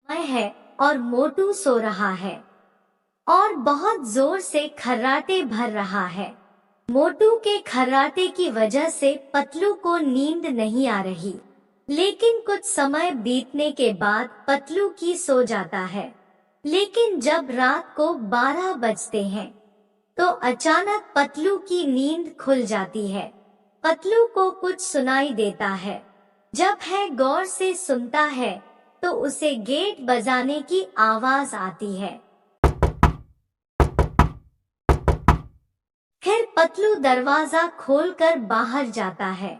है और मोटू सो रहा है और बहुत जोर से खर्राटे भर रहा है। मोटू के खर्राटे की वजह से पतलू को नींद नहीं आ रही, लेकिन कुछ समय बीतने के बाद पतलू की सो जाता है। लेकिन जब रात को 12 बजते हैं तो अचानक पतलू की नींद खुल जाती है। पतलू को कुछ सुनाई देता है। जब है गौर से सुनता है तो उसे गेट बजाने की आवाज आती है। फिर पतलू दरवाजा खोलकर बाहर जाता है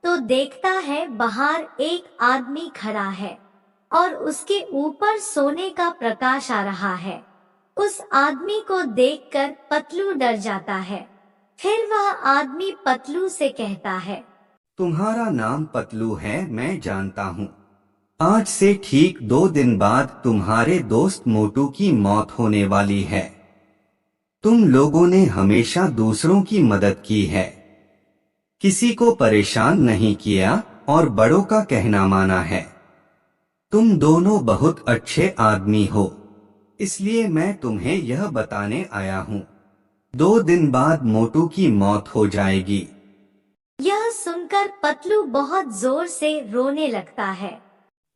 तो देखता है बाहर एक आदमी खड़ा है और उसके ऊपर सोने का प्रकाश आ रहा है। उस आदमी को देखकर पतलू डर जाता है। फिर वह आदमी पतलू से कहता है, तुम्हारा नाम पतलू है, मैं जानता हूँ। आज से ठीक 2 दिन बाद तुम्हारे दोस्त मोटू की मौत होने वाली है। तुम लोगों ने हमेशा दूसरों की मदद की है, किसी को परेशान नहीं किया और बड़ों का कहना माना है। तुम दोनों बहुत अच्छे आदमी हो, इसलिए मैं तुम्हें यह बताने आया हूँ। 2 दिन बाद मोटू की मौत हो जाएगी। यह सुनकर पतलू बहुत जोर से रोने लगता है।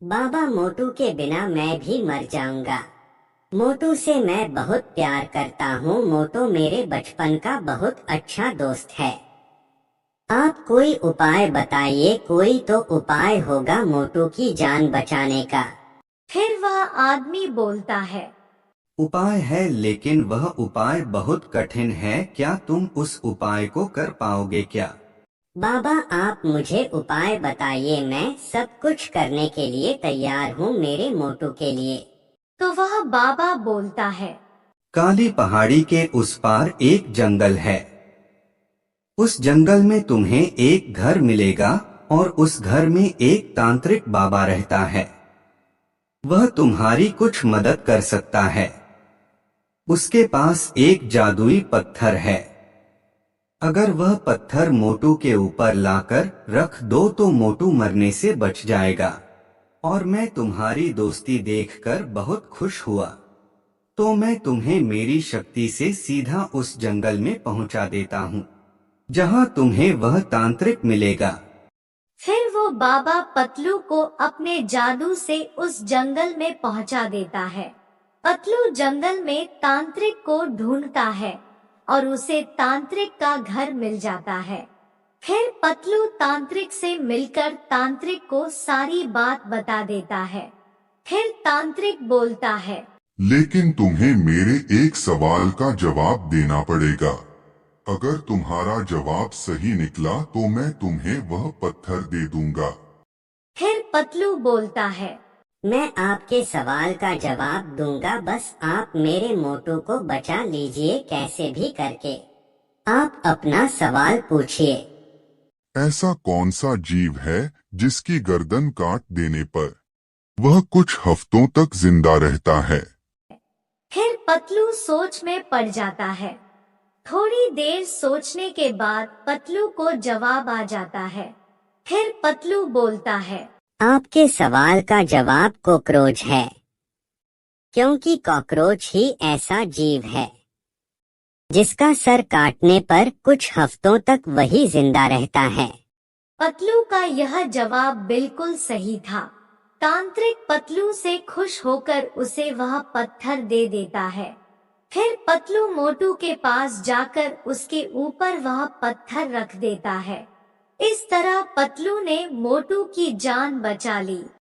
बाबा, मोटू के बिना मैं भी मर जाऊंगा। मोटू से मैं बहुत प्यार करता हूँ। मोटू मेरे बचपन का बहुत अच्छा दोस्त है। आप कोई उपाय बताइए, कोई तो उपाय होगा मोटू की जान बचाने का। फिर वह आदमी बोलता है, उपाय है, लेकिन वह उपाय बहुत कठिन है। क्या तुम उस उपाय को कर पाओगे क्या? बाबा, आप मुझे उपाय बताइए, मैं सब कुछ करने के लिए तैयार हूँ मेरे मोटू के लिए। तो वह बाबा बोलता है, काली पहाड़ी के उस पार एक जंगल है। उस जंगल में तुम्हें एक घर मिलेगा और उस घर में एक तांत्रिक बाबा रहता है। वह तुम्हारी कुछ मदद कर सकता है। उसके पास एक जादुई पत्थर है। अगर वह पत्थर मोटू के ऊपर लाकर रख दो तो मोटू मरने से बच जाएगा। और मैं तुम्हारी दोस्ती देखकर बहुत खुश हुआ, तो मैं तुम्हें मेरी शक्ति से सीधा उस जंगल में पहुंचा देता हूँ, जहाँ तुम्हें वह तांत्रिक मिलेगा। फिर वो बाबा पतलू को अपने जादू से उस जंगल में पहुंचा देता है। पतलू जंगल में तांत्रिक को ढूंढता है और उसे तांत्रिक का घर मिल जाता है। फिर पतलू तांत्रिक से मिलकर तांत्रिक को सारी बात बता देता है। फिर तांत्रिक बोलता है, लेकिन तुम्हें मेरे एक सवाल का जवाब देना पड़ेगा। अगर तुम्हारा जवाब सही निकला तो मैं तुम्हें वह पत्थर दे दूंगा। फिर पतलू बोलता है, मैं आपके सवाल का जवाब दूंगा, बस आप मेरे मोटू को बचा लीजिए कैसे भी करके। आप अपना सवाल पूछिए। ऐसा कौन सा जीव है जिसकी गर्दन काट देने पर वह कुछ हफ्तों तक जिंदा रहता है? फिर पतलू सोच में पड़ जाता है। थोड़ी देर सोचने के बाद पतलू को जवाब आ जाता है। फिर पतलू बोलता है, आपके सवाल का जवाब कॉकरोच है, क्योंकि कॉकरोच ही ऐसा जीव है जिसका सर काटने पर कुछ हफ्तों तक वही जिंदा रहता है। पतलू का यह जवाब बिल्कुल सही था। तांत्रिक पतलू से खुश होकर उसे वह पत्थर दे देता है। फिर पतलू मोटू के पास जाकर उसके ऊपर वह पत्थर रख देता है। इस तरह पतलू ने मोटू की जान बचा ली।